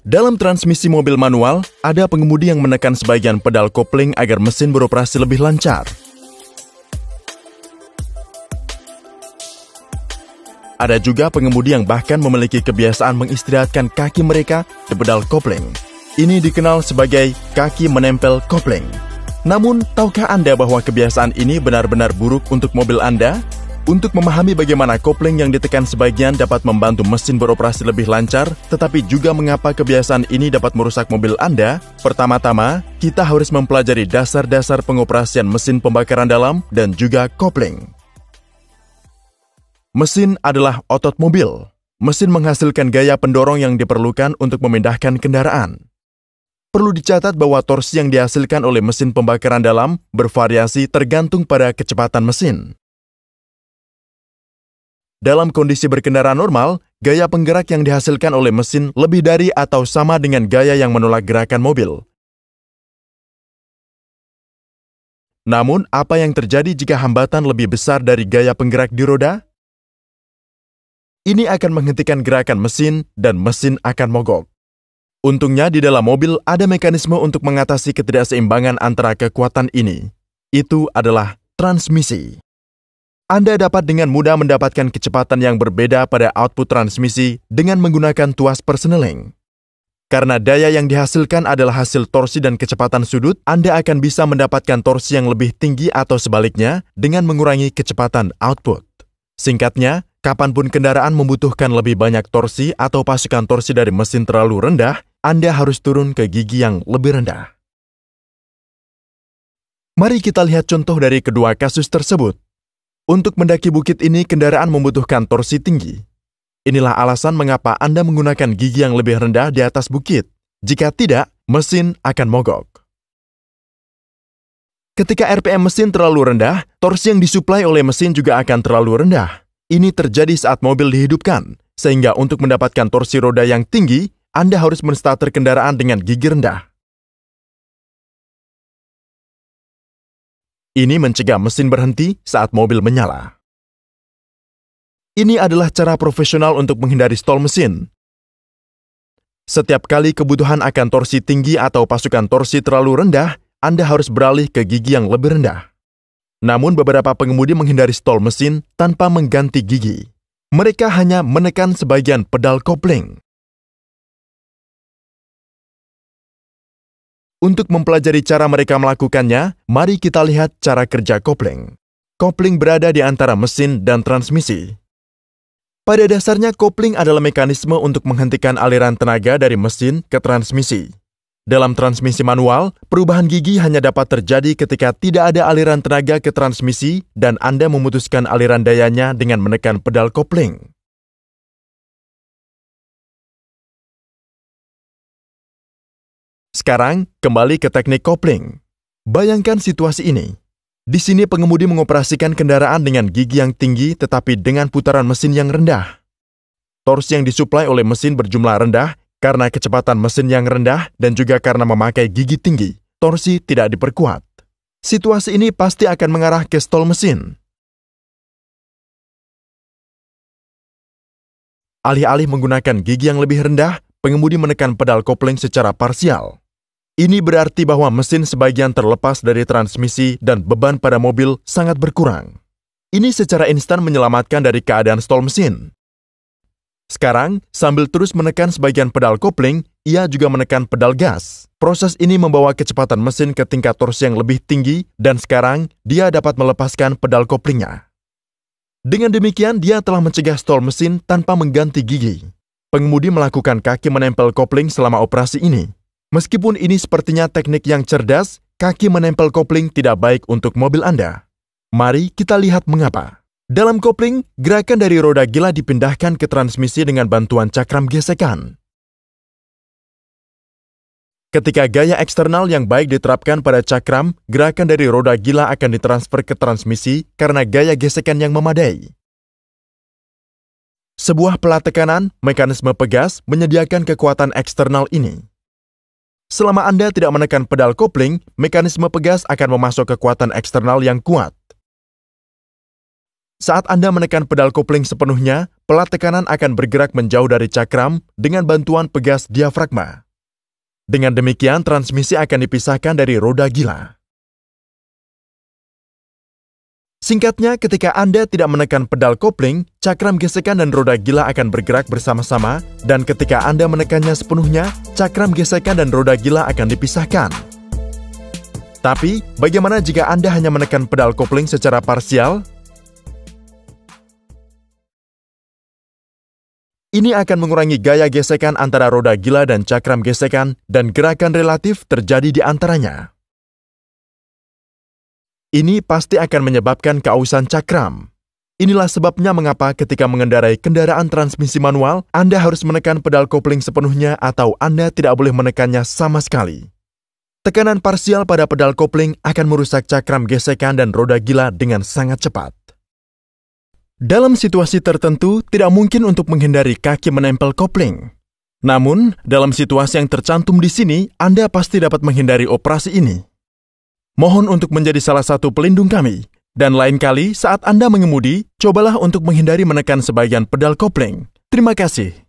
Dalam transmisi mobil manual, ada pengemudi yang menekan sebagian pedal kopling agar mesin beroperasi lebih lancar. Ada juga pengemudi yang bahkan memiliki kebiasaan mengistirahatkan kaki mereka di pedal kopling. Ini dikenal sebagai kaki menempel kopling. Namun, tahukah Anda bahwa kebiasaan ini benar-benar buruk untuk mobil Anda? Untuk memahami bagaimana kopling yang ditekan sebagian dapat membantu mesin beroperasi lebih lancar, tetapi juga mengapa kebiasaan ini dapat merusak mobil Anda, pertama-tama, kita harus mempelajari dasar-dasar pengoperasian mesin pembakaran dalam dan juga kopling. Mesin adalah otot mobil. Mesin menghasilkan gaya pendorong yang diperlukan untuk memindahkan kendaraan. Perlu dicatat bahwa torsi yang dihasilkan oleh mesin pembakaran dalam bervariasi tergantung pada kecepatan mesin. Dalam kondisi berkendara normal, gaya penggerak yang dihasilkan oleh mesin lebih dari atau sama dengan gaya yang menolak gerakan mobil. Namun, apa yang terjadi jika hambatan lebih besar dari gaya penggerak di roda? Ini akan menghentikan gerakan mesin dan mesin akan mogok. Untungnya di dalam mobil ada mekanisme untuk mengatasi ketidakseimbangan antara kekuatan ini. Itu adalah transmisi. Anda dapat dengan mudah mendapatkan kecepatan yang berbeda pada output transmisi dengan menggunakan tuas persneling. Karena daya yang dihasilkan adalah hasil torsi dan kecepatan sudut, Anda akan bisa mendapatkan torsi yang lebih tinggi atau sebaliknya dengan mengurangi kecepatan output. Singkatnya, kapanpun kendaraan membutuhkan lebih banyak torsi atau pasukan torsi dari mesin terlalu rendah, Anda harus turun ke gigi yang lebih rendah. Mari kita lihat contoh dari kedua kasus tersebut. Untuk mendaki bukit ini, kendaraan membutuhkan torsi tinggi. Inilah alasan mengapa Anda menggunakan gigi yang lebih rendah di atas bukit. Jika tidak, mesin akan mogok. Ketika RPM mesin terlalu rendah, torsi yang disuplai oleh mesin juga akan terlalu rendah. Ini terjadi saat mobil dihidupkan, sehingga untuk mendapatkan torsi roda yang tinggi, Anda harus menstarter kendaraan dengan gigi rendah. Ini mencegah mesin berhenti saat mobil menyala. Ini adalah cara profesional untuk menghindari stall mesin. Setiap kali kebutuhan akan torsi tinggi atau pasukan torsi terlalu rendah, Anda harus beralih ke gigi yang lebih rendah. Namun beberapa pengemudi menghindari stall mesin tanpa mengganti gigi. Mereka hanya menekan sebagian pedal kopling. Untuk mempelajari cara mereka melakukannya, mari kita lihat cara kerja kopling. Kopling berada di antara mesin dan transmisi. Pada dasarnya, kopling adalah mekanisme untuk menghentikan aliran tenaga dari mesin ke transmisi. Dalam transmisi manual, perubahan gigi hanya dapat terjadi ketika tidak ada aliran tenaga ke transmisi dan Anda memutuskan aliran dayanya dengan menekan pedal kopling. Sekarang, kembali ke teknik kopling. Bayangkan situasi ini. Di sini pengemudi mengoperasikan kendaraan dengan gigi yang tinggi tetapi dengan putaran mesin yang rendah. Torsi yang disuplai oleh mesin berjumlah rendah karena kecepatan mesin yang rendah dan juga karena memakai gigi tinggi. Torsi tidak diperkuat. Situasi ini pasti akan mengarah ke stall mesin. Alih-alih menggunakan gigi yang lebih rendah, pengemudi menekan pedal kopling secara parsial. Ini berarti bahwa mesin sebagian terlepas dari transmisi dan beban pada mobil sangat berkurang. Ini secara instan menyelamatkan dari keadaan stall mesin. Sekarang, sambil terus menekan sebagian pedal kopling, ia juga menekan pedal gas. Proses ini membawa kecepatan mesin ke tingkat torsi yang lebih tinggi dan sekarang dia dapat melepaskan pedal koplingnya. Dengan demikian, dia telah mencegah stall mesin tanpa mengganti gigi. Pengemudi melakukan kaki menempel kopling selama operasi ini. Meskipun ini sepertinya teknik yang cerdas, kaki menempel kopling tidak baik untuk mobil Anda. Mari kita lihat mengapa. Dalam kopling, gerakan dari roda gila dipindahkan ke transmisi dengan bantuan cakram gesekan. Ketika gaya eksternal yang baik diterapkan pada cakram, gerakan dari roda gila akan ditransfer ke transmisi karena gaya gesekan yang memadai. Sebuah pelat tekanan, mekanisme pegas, menyediakan kekuatan eksternal ini. Selama Anda tidak menekan pedal kopling, mekanisme pegas akan memasuk kekuatan eksternal yang kuat. Saat Anda menekan pedal kopling sepenuhnya, pelat tekanan akan bergerak menjauh dari cakram dengan bantuan pegas diafragma. Dengan demikian, transmisi akan dipisahkan dari roda gila. Singkatnya, ketika Anda tidak menekan pedal kopling, cakram gesekan dan roda gila akan bergerak bersama-sama, dan ketika Anda menekannya sepenuhnya, cakram gesekan dan roda gila akan dipisahkan. Tapi, bagaimana jika Anda hanya menekan pedal kopling secara parsial? Ini akan mengurangi gaya gesekan antara roda gila dan cakram gesekan, dan gerakan relatif terjadi di antaranya. Ini pasti akan menyebabkan keausan cakram. Inilah sebabnya mengapa ketika mengendarai kendaraan transmisi manual, Anda harus menekan pedal kopling sepenuhnya atau Anda tidak boleh menekannya sama sekali. Tekanan parsial pada pedal kopling akan merusak cakram gesekan dan roda gila dengan sangat cepat. Dalam situasi tertentu, tidak mungkin untuk menghindari kaki menempel kopling. Namun, dalam situasi yang tercantum di sini, Anda pasti dapat menghindari operasi ini. Mohon untuk menjadi salah satu pelindung kami. Dan lain kali saat Anda mengemudi, cobalah untuk menghindari menekan sebagian pedal kopling. Terima kasih.